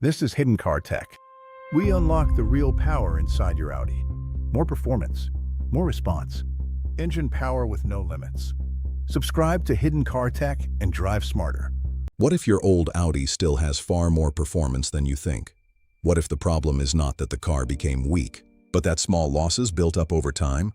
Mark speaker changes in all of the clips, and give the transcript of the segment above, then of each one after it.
Speaker 1: This is Hidden Car Tech. We unlock the real power inside your Audi. More performance, more response, engine power with no limits. Subscribe to Hidden Car Tech and drive smarter.
Speaker 2: What if your old Audi still has far more performance than you think? What if the problem is not that the car became weak, but that small losses built up over time?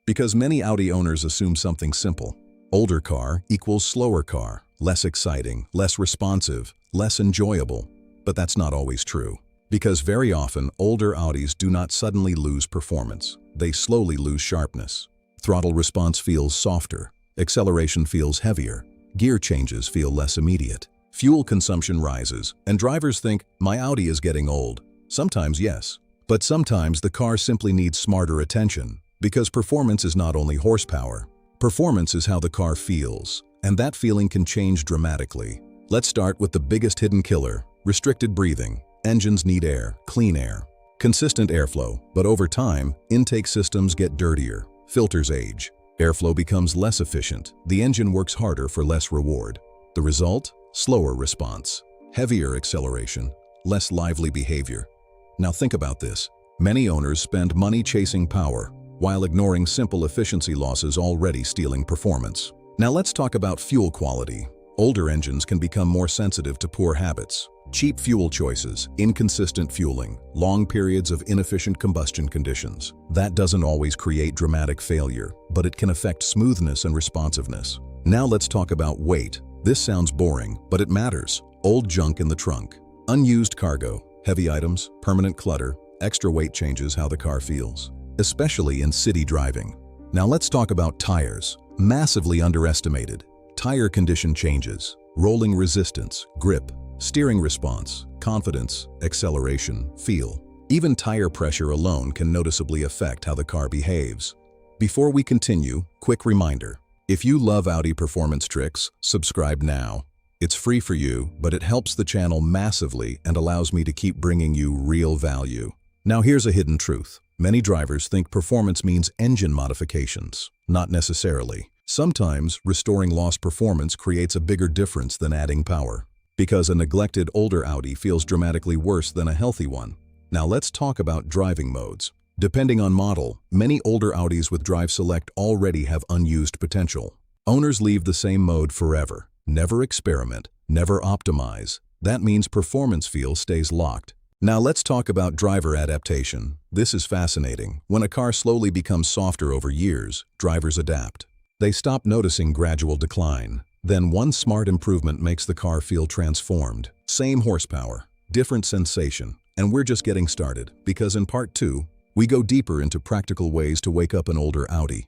Speaker 2: Because many Audi owners assume something simple. Older car equals slower car, less exciting, less responsive, less enjoyable. But that's not always true. Because very often, older Audis do not suddenly lose performance. They slowly lose sharpness. Throttle response feels softer. Acceleration feels heavier. Gear changes feel less immediate. Fuel consumption rises, and drivers think, my Audi is getting old. Sometimes yes, but sometimes the car simply needs smarter attention, because performance is not only horsepower. Performance is how the car feels, and that feeling can change dramatically. Let's start with the biggest hidden killer, restricted breathing. Engines need air, clean air, consistent airflow, but over time, intake systems get dirtier, filters age. Airflow becomes less efficient, the engine works harder for less reward. The result? Slower response, heavier acceleration, less lively behavior. Now think about this. Many owners spend money chasing power, while ignoring simple efficiency losses already stealing performance. Now let's talk about fuel quality. Older engines can become more sensitive to poor habits. Cheap fuel choices, inconsistent fueling, long periods of inefficient combustion conditions. That doesn't always create dramatic failure, but it can affect smoothness and responsiveness. Now let's talk about weight. This sounds boring, but it matters. Old junk in the trunk, unused cargo, heavy items, permanent clutter, extra weight changes how the car feels, especially in city driving. Now let's talk about tires. Massively underestimated. Tire condition changes, rolling resistance, grip, steering response, confidence, acceleration, feel. Even tire pressure alone can noticeably affect how the car behaves. Before we continue, quick reminder. If you love Audi performance tricks, subscribe now. It's free for you, but it helps the channel massively and allows me to keep bringing you real value. Now here's a hidden truth. Many drivers think performance means engine modifications. Not necessarily. Sometimes, restoring lost performance creates a bigger difference than adding power. Because a neglected older Audi feels dramatically worse than a healthy one. Now let's talk about driving modes. Depending on model, many older Audis with Drive Select already have unused potential. Owners leave the same mode forever. Never experiment, never optimize. That means performance feel stays locked. Now let's talk about driver adaptation. This is fascinating. When a car slowly becomes softer over years, drivers adapt. They stop noticing gradual decline. Then one smart improvement makes the car feel transformed. Same horsepower, different sensation, and we're just getting started, because in part 2, we go deeper into practical ways to wake up an older Audi.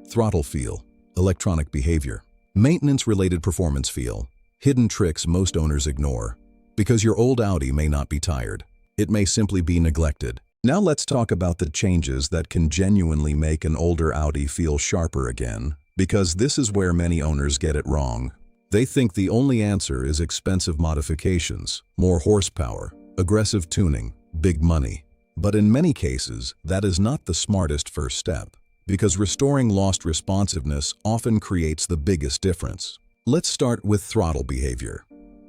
Speaker 2: Throttle feel, electronic behavior, maintenance-related performance feel, hidden tricks most owners ignore. Because your old Audi may not be tired. It may simply be neglected. Now let's talk about the changes that can genuinely make an older Audi feel sharper again. Because this is where many owners get it wrong. They think the only answer is expensive modifications, more horsepower, aggressive tuning, big money. But in many cases, that is not the smartest first step, because restoring lost responsiveness often creates the biggest difference. Let's start with throttle behavior.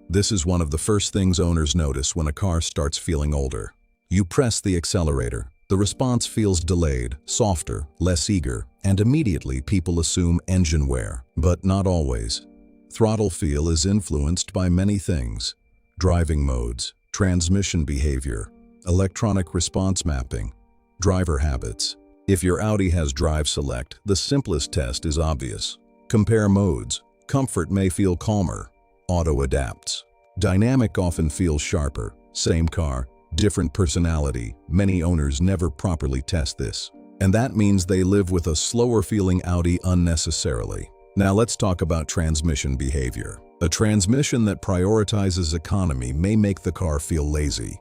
Speaker 2: This is one of the first things owners notice when a car starts feeling older. You press the accelerator. The response feels delayed, softer, less eager, and immediately people assume engine wear, but not always. Throttle feel is influenced by many things: driving modes, transmission behavior, electronic response mapping, driver habits. If your Audi has Drive Select, the simplest test is obvious. Compare modes. Comfort may feel calmer. Auto adapts. Dynamic often feels sharper. Same car, different personality. Many owners never properly test this. And that means they live with a slower feeling Audi unnecessarily. Now let's talk about transmission behavior. A transmission that prioritizes economy may make the car feel lazy.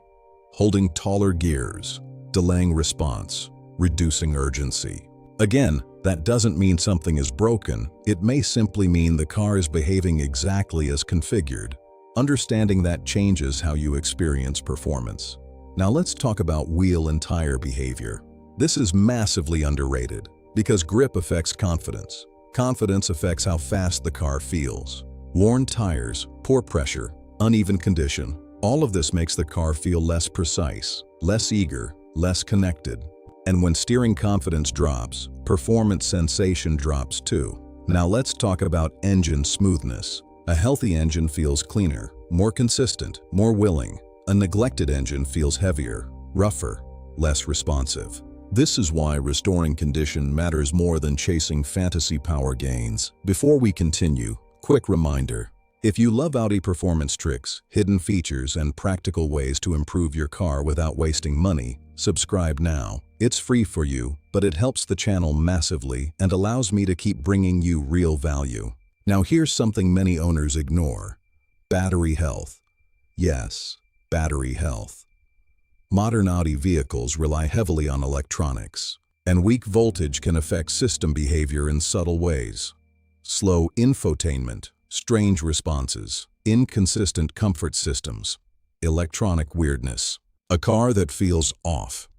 Speaker 2: Holding taller gears, delaying response, reducing urgency. Again, that doesn't mean something is broken. It may simply mean the car is behaving exactly as configured. Understanding that changes how you experience performance. Now let's talk about wheel and tire behavior. This is massively underrated because grip affects confidence. Confidence affects how fast the car feels. Worn tires, poor pressure, uneven condition. All of this makes the car feel less precise, less eager, less connected. And when steering confidence drops, performance sensation drops too. Now let's talk about engine smoothness. A healthy engine feels cleaner, more consistent, more willing. A neglected engine feels heavier, rougher, less responsive. This is why restoring condition matters more than chasing fantasy power gains. Before we continue, quick reminder. If you love Audi performance tricks, hidden features, and practical ways to improve your car without wasting money, subscribe now. It's free for you, but it helps the channel massively and allows me to keep bringing you real value. Now here's something many owners ignore. Battery health. Yes, battery health. Modern Audi vehicles rely heavily on electronics, and weak voltage can affect system behavior in subtle ways. Slow infotainment, strange responses, inconsistent comfort systems, electronic weirdness. A car that feels off.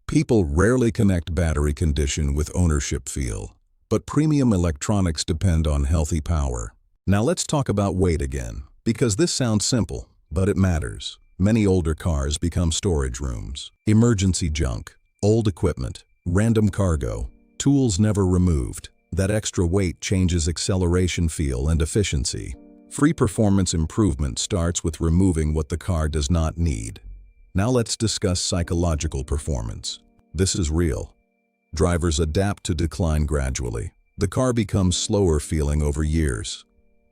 Speaker 2: People rarely connect battery condition with ownership feel, but premium electronics depend on healthy power. Now let's talk about weight again, because this sounds simple, but it matters. Many older cars become storage rooms, emergency junk, old equipment, random cargo, tools never removed. That extra weight changes acceleration feel and efficiency. Free performance improvement starts with removing what the car does not need. Now let's discuss psychological performance. This is real. Drivers adapt to decline gradually. The car becomes slower feeling over years.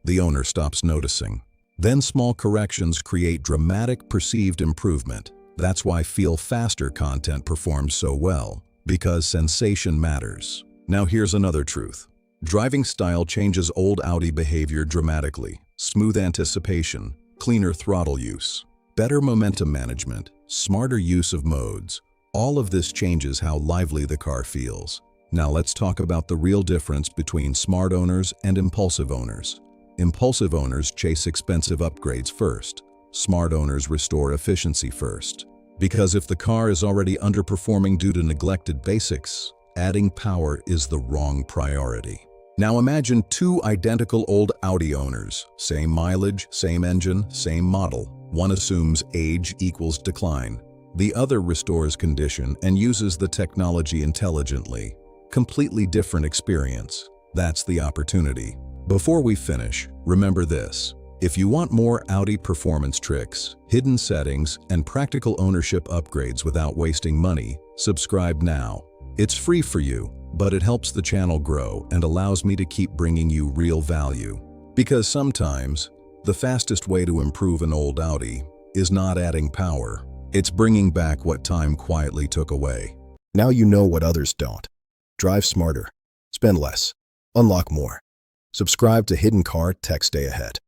Speaker 2: The owner stops noticing. Then small corrections create dramatic perceived improvement. That's why Feel Faster content performs so well, because sensation matters. Now here's another truth. Driving style changes old Audi behavior dramatically. Smooth anticipation, cleaner throttle use, better momentum management, smarter use of modes. All of this changes how lively the car feels. Now let's talk about the real difference between smart owners and impulsive owners. Impulsive owners chase expensive upgrades first. Smart owners restore efficiency first. Because if the car is already underperforming due to neglected basics, adding power is the wrong priority. Now imagine two identical old Audi owners, same mileage, same engine, same model. One assumes age equals decline. The other restores condition and uses the technology intelligently. Completely different experience. That's the opportunity. Before we finish, remember this. If you want more Audi performance tricks, hidden settings, and practical ownership upgrades without wasting money, subscribe now. It's free for you, but it helps the channel grow and allows me to keep bringing you real value. Because sometimes, the fastest way to improve an old Audi is not adding power. It's bringing back what time quietly took away.
Speaker 3: Now you know what others don't. Drive smarter. Spend less. Unlock more. Subscribe to Hidden Car Tech. Stay ahead.